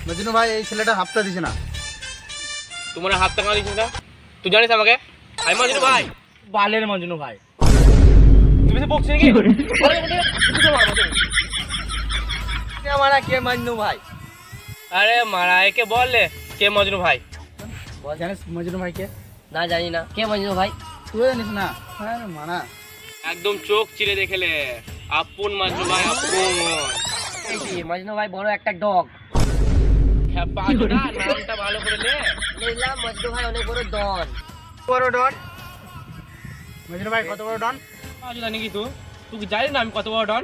মজনু ভাই এই ছেলেটা হাফটা দিছে না। তোমার হাত টাকা দিচ্ছিস না? তুই জানিস আমাকে? আমি মজনু ভাই, বালের মজনু ভাই। তুমি সে বকছিস নাকি? কে মারা কে মজনু ভাই? আরে মারা একে বললে কে মজনু ভাই? জানিস মজনু ভাই কে? না জানি না, কে মজনু ভাই? তুই জানিস না? হ্যাঁ মানা একদম চোখ চিরে দেখেলে আপন মজনু ভাই, আপন। এই কি মজনু ভাই বড় একটা ডগ। হ্যাঁ পাঁচটা নামটা ভালো করে নে। দেখলাম মজনু ভাই অনেক বড় ডন। বড় ডন। মজনু ভাই কত বড় ডন? আজ জানি কি তুই কি জানিস না আমি কত বড় ডন?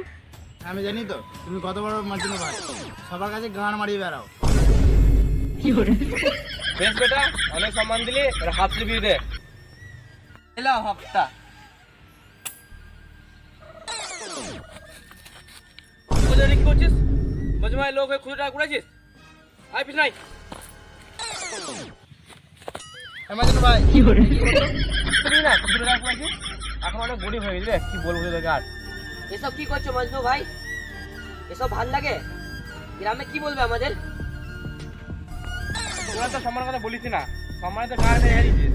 আমি জানি তো তুমি কত বড় মজনু ভাই। সবার কাছে গান মারিয়ে বেড়াও। বেশ বেটা, অনেক সম্মান দিলি, এবার হাত লিবিয়ে দে। এলো হপ্তা। কোথায় কি করছিস? মজনু ভাই লোক হয়ে খুঁজে টাকা কুড়াইছিস? আয় পিছ নাই। মজনু ভাই তুই না খুঁজে টাকা কুড়াইছিস? এখন অনেক গরিব হয়ে গেছে, কি বলবো তোকে আর। এসব কি করছো মজনু ভাই? এসব ভাল লাগে? গ্রামে কি বলবে আমাদের? তোরা তো সম্মানের কথা বলিস না, সম্মানে তো কার হয়ে গেছিস।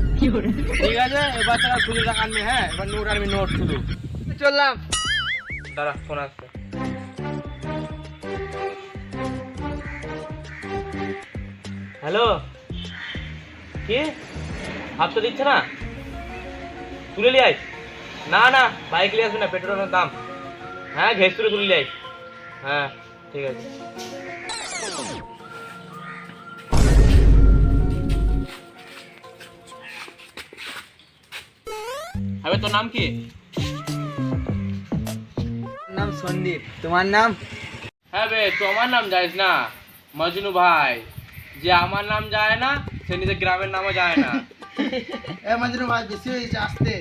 ঠিক আছে, এবার তোরা খুঁজে টাকা আনবি। হ্যাঁ এবার নোট আনবি, নোট শুধু। চললাম। দাঁড়া ফোন আসছে। হ্যালো, কি হাত তো দিচ্ছে না? তুলে নিয়ে আয়। না না বাইক নিয়ে আসবি না, পেট্রোলের দাম। হ্যাঁ ঘেস তুলে তুলে নিয়ে আয়। হ্যাঁ ঠিক আছে। আবে তোর নাম কি? নাম সন্দীপ, তোমার নাম? হ্যাঁ বে, তো আমার নাম জানিস না? মজনু ভাই। যে আমার নাম যায় না সে নিজের গ্রামের নামও যায় না। এ মজনু ভাই বেশি হয়েছে, আসতে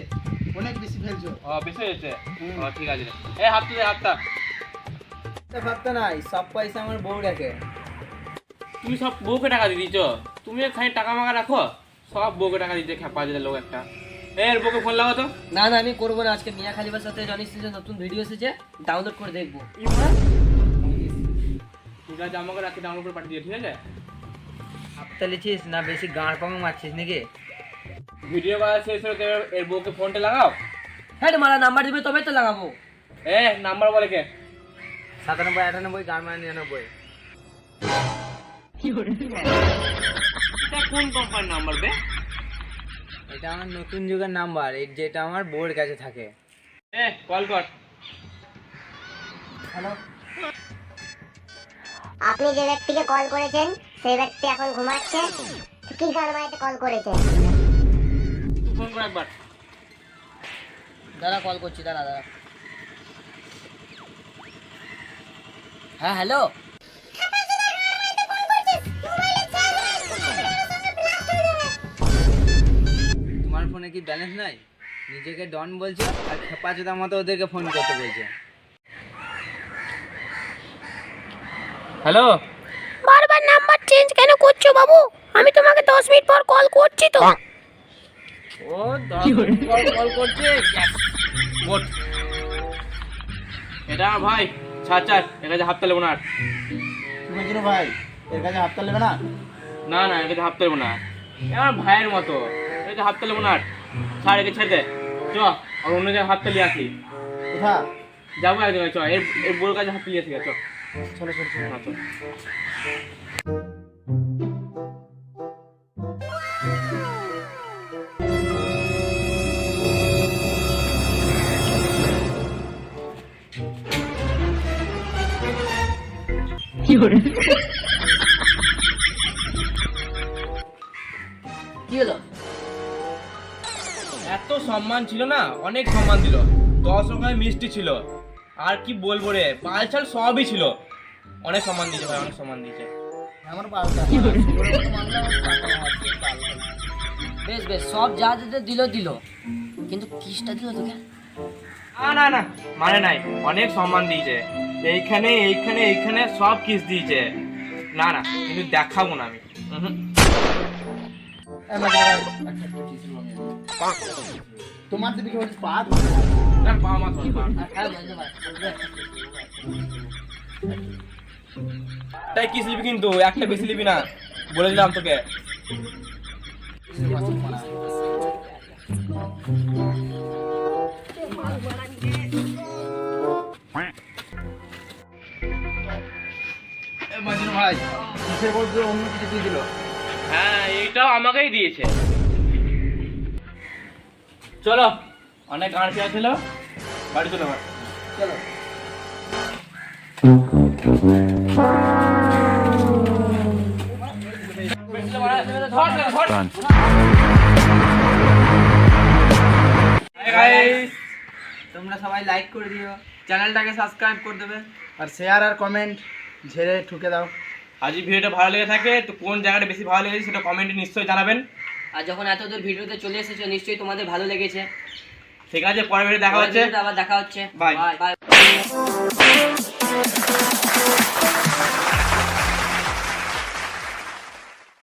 অনেক বেশি ফেলছো। ও বেশি হয়েছে? ও ঠিক আছে। এই হাতটা দে, হাতটা। ভাবতে নাই, সব পয়সা আমার বউ রাখে। তুমি সব বউকে টাকা দিয়ে দিচ্ছ? তুমি খালি টাকা মাকা রাখো, সব বউকে টাকা দিতে খেপা যেতে লোক একটা। এর বউকে ফোন লাগাও তো। না না আমি করবো না, আজকে মিয়া খালিবার সাথে জানিস যে নতুন ভিডিও এসেছে, ডাউনলোড করে দেখবো। ঠিক আছে, আমাকে রাখি ডাউনলোড করে পাঠিয়ে দিও, ঠিক আছে? হাফতা লিছিস না বেশি গাঁড় পাঙ মারছিস নাকি? ভিডিও করা শেষ হলে তো এর বউকে ফোনটা লাগাও। হ্যাঁ মারা নাম্বার দিবে তবে তো লাগাবো। এ নাম্বার বলে কে? 97 98 গাঁড় মারা 99। এটা কোন কোম্পানির নাম্বার বে? এটা আমার নতুন যুগের নাম্বার, যেটা আমার বউয়ের কাছে থাকে। এ কল কর। হ্যালো, আপনি যে ব্যক্তিকে কল করেছেন সেই ব্যক্তি এখন ঘুমাচ্ছে। কি গান মারাতে কল করেছেন? তুই ফোন কর একবার। দাদা কল করছি, দাদা দাদা। হ্যাঁ হ্যালো। তোমার ফোনে কি ব্যালেন্স নাই? নিজেকে ডন বলছো আর খেপাচোদার মতো ওদেরকে ফোন করতে বলছো। হ্যালো, বারবার নাম্বার চেঞ্জ কেন করছো বাবু? আমি তোমাকে 10 মিনিট পর কল করছি তো। ও কল করছে। গুড। এটা আমার ভাই। ছাড় ছাড়, এর কাছে হাতটা লেবো না আর। মজনু ভাই এর কাছে হাফটা নেবে না? না না, এর কাছে হাতটা লেবো না। এ আমার ভাইয়ের মতো, এর কাছে হাতটা লেবো না আর। ছাড়, একে ছেড়ে দে। চ আর অন্য জায়গায় হাতটা লিয়ে আসি। কোথা? যাবো এক জায়গায়, চ এর বউর কাছে হাত লিয়ে আসি। চ চলো চলো চলো। হ্যাঁ, চল। কি হলো? এত সম্মান ছিল না, অনেক সম্মান দিল। 10 রকমের মিষ্টি ছিল, আর কি বলবো রে, পাল ছাল সবই ছিল। অনেক সম্মান দিয়েছে ভাই, অনেক সম্মান দিয়েছে। আমার পাল্টা বেশ বেশ, সব যা যেতে দিল দিল, কিন্তু কিসটা দিল তোকে? না না না, মানে নাই, অনেক সম্মান দিয়েছে। এইখানে এইখানে এইখানে সব কিস দিয়েছে। না না, কিন্তু দেখাবো না আমি। তোমার দিদি কি বলছিস? পা না, পা মা ধর, পা। হ্যাঁ মজনু ভাই, তাই কিস নিবি কিন্তু, একটা বেশি নিবি না, বলে দিলাম তোকে। মাজনু ভাই কিসের বলতে অন্য কিছু দিয়ে দিল। হ্যাঁ, এইটাও আমাকেই দিয়েছে। চলো, অনেক গান পেয়ে ছিল, বাড়ি চলো এবার। চলো। তোমরা সবাই লাইক করে দিও, চ্যানেলটাকে সাবস্ক্রাইব করে দেবে। আর শেয়ার আর কমেন্ট ঝেড়ে ঠুকে দাও। আজ এই ভিডিওটা ভালো লেগে থাকে তো কোন জায়গাটা বেশি ভালো লেগেছে সেটা কমেন্টে নিশ্চয়ই জানাবেন। আর যখন এতদূর ভিডিওতে চলে এসেছো নিশ্চয়ই তোমাদের ভালো লেগেছে। ঠিক আছে, পরের ভিডিও দেখা হচ্ছে। আবার দেখা হচ্ছে। বাই। বাই।